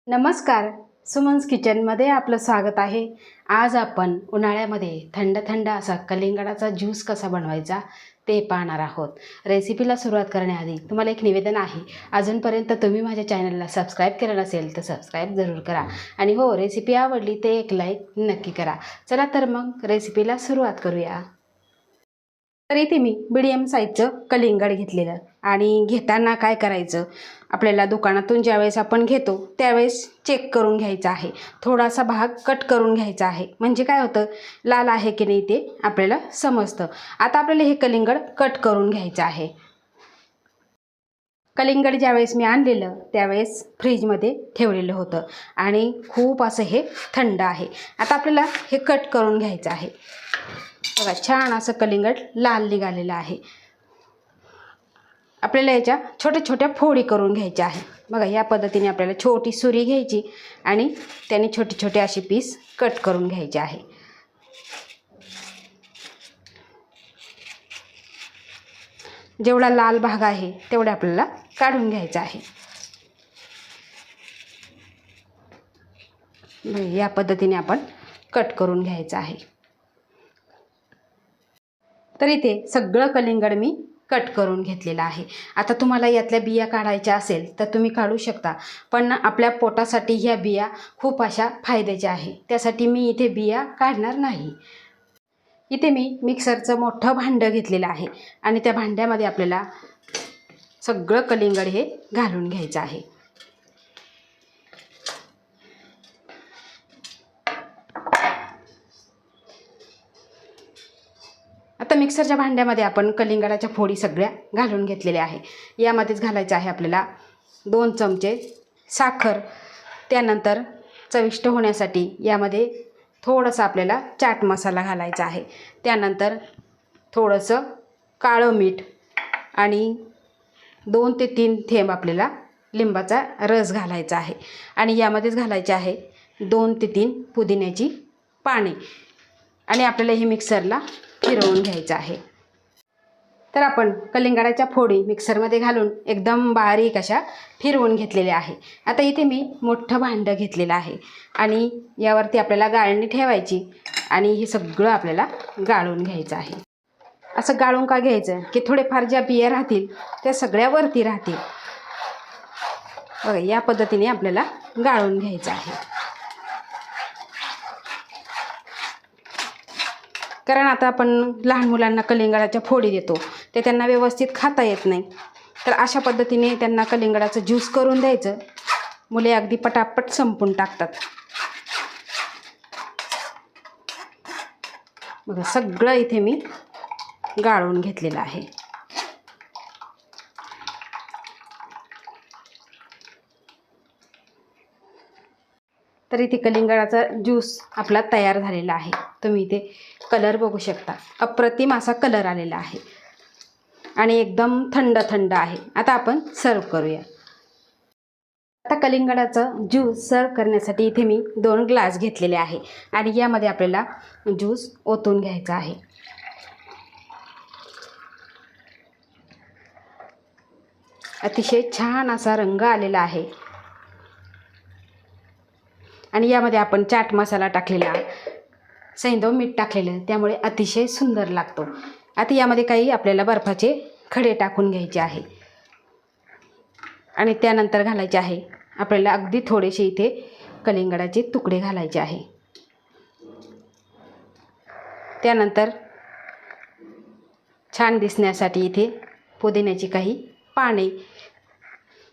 नमस्कार, सुमन्स किचनमध्ये आपलं स्वागत आहे। आज आपण उन्हाळ्यामध्ये थंड थंड असा कलिंगडाचा ज्यूस कसा बनवायचा ते पाहणार आहोत। रेसिपीला सुरुवात करण्याआधी तुम्हाला एक निवेदन आहे, अजूनपर्यंत तुम्ही माझ्या चॅनलला सबस्क्राईब केलं नसेल तर सबस्क्राईब जरूर करा आणि हो, रेसिपी आवडली ते एक लाईक नक्की करा। चला तर मग रेसिपीला सुरुवात करूया। तर इथे मी मीडियम साईजचं कलिंगड घेतलेलं आणि घेताना काय करायचं, आपल्याला दुकानातून ज्यावेळेस आपण घेतो त्यावेळेस चेक करून घ्यायचं आहे। थोडासा भाग कट करून घ्यायचा आहे, म्हणजे काय होतं, लाल आहे की नाही ते आपल्याला समजतं। आता आपल्याला हे कलिंगड कट करून घ्यायचं आहे। कलिंगड ज्यावेळेस मी आणलेलं त्यावेळेस फ्रीजमध्ये ठेवलेलं होतं आणि खूप असं हे थंड आहे। आता आपल्याला हे कट करून घ्यायचं आहे। बघा, छान असं कलिंगड लाल निघालेलं आहे। आपल्याला याच्या छोट्या छोट्या फोडी करून घ्यायच्या आहे। बघा, या पद्धतीने आपल्याला छोटी सुरी घ्यायची आणि त्याने छोटे छोटे असे पीस कट करून घ्यायचे आहे। जेवढा लाल भाग आहे तेवढा आपल्याला काढून घ्यायचा आहे। या पद्धतीने आपण कट करून घ्यायचं आहे। तर इथे सगळं कलिंगड मी कट करून घेतलेलं आहे। आता तुम्हाला यातल्या बिया काढायच्या असेल तर तुम्ही काढू शकता, पण आपल्या पोटासाठी ह्या बिया खूप अशा फायद्याच्या आहे, त्यासाठी मी इथे बिया काढणार नाही। इथे मी मिक्सरचं मोठं भांडं घेतलेलं आहे आणि त्या भांड्यामध्ये आपल्याला सगळं कलिंगड हे घालून घ्यायचं आहे। आता मिक्सरच्या भांड्यामध्ये आपण कलिंगडाच्या फोडी सगळ्या घालून घेतलेल्या आहे। यामध्येच घालायचं आहे आपल्याला 2 चमचे साखर, त्यानंतर चविष्ट होण्यासाठी यामध्ये थोडंसं आपल्याला चाट मसाला घालायचा आहे, त्यानंतर थोडंसं काळं मीठ आणि 2 ते 3 थेंब आपल्याला लिंबाचा रस घालायचा आहे आणि यामध्येच घालायचे आहे 2 ते 3 पुदिन्याची पाने आणि आपल्याला हे मिक्सरला फिरवून घ्यायचं आहे। तर आपण कलिंगडाच्या फोडी मिक्सरमध्ये घालून एकदम बारीक अशा फिरवून घेतलेल्या आहे। आता इथे मी मोठं भांडं घेतलेलं आहे आणि यावरती आपल्याला गाळणी ठेवायची आणि हे सगळं आपल्याला गाळून घ्यायचं आहे। असं गाळून का घ्यायचं की थोडेफार ज्या बिया राहतील त्या सगळ्या वरती राहतील। बघा, या पद्धतीने आपल्याला गाळून घ्यायचं आहे। कारण आता आपण लहान मुलांना कलिंगडाच्या फोडी देतो, ते त्यांना व्यवस्थित खाता येत नाही, तर अशा पद्धतीने त्यांना कलिंगडाचं ज्यूस करून द्यायचं, मुले अगदी पटापट संपून टाकतात। बघा, सगळं इथे मी गाळून घेतलेलं आहे। तर इथे कलिंगडाचा ज्यूस आपला तयार झालेला आहे। तुम्ही इथे कलर बघू शकता, अप्रतिम असा कलर आलेला आहे आणि एकदम थंड थंड आहे। आता आपण सर्व करूया। आता कलिंगडाचं ज्यूस सर्व करण्यासाठी इथे मी 2 ग्लास घेतलेले आहे आणि यामध्ये आपल्याला ज्यूस ओतून घ्यायचा आहे। अतिशय छान असा रंग आलेला आहे आणि यामध्ये आपण चाट मसाला टाकलेला, सैंधव मीठ टाकलेलं, त्यामुळे अतिशय सुंदर लागतो। आता यामध्ये काही आपल्याला बर्फाचे खडे टाकून घ्यायचे आहे आणि त्यानंतर घालायचे आहे आपल्याला अगदी थोडेसे इथे कलिंगडाचे तुकडे घालायचे आहे। त्यानंतर छान दिसण्यासाठी इथे पुदिन्याची काही पाने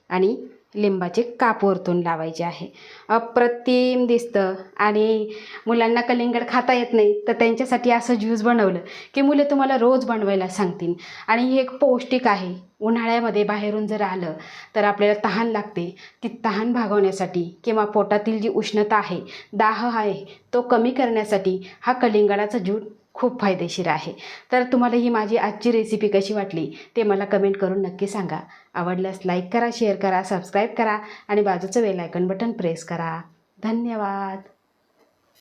आणि लिंबाचे काप वरतून लावायचे आहे। अप्रतिम दिसतं आणि मुलांना कलिंगड खाता येत नाही तर त्यांच्यासाठी असं ज्यूस बनवलं की मुले तुम्हाला रोज बनवायला सांगतील आणि हे एक पौष्टिक आहे। उन्हाळ्यामध्ये बाहेरून जर आलं तर आपल्याला तहान लागते, ती तहान भागवण्यासाठी किंवा पोटातील जी उष्णता आहे, दाह आहे, तो कमी करण्यासाठी हा कलिंगडाचा ज्यूस खूप फायदेशीर आहे। तर तुम्हाला ही माझी आजची रेसिपी कशी वाटली ते मला कमेंट करून नक्की सांगा। आवडल्यास लाईक करा, शेअर करा, सबस्क्राईब करा आणि बाजूचं बेल आयकॉन बटन प्रेस करा। धन्यवाद।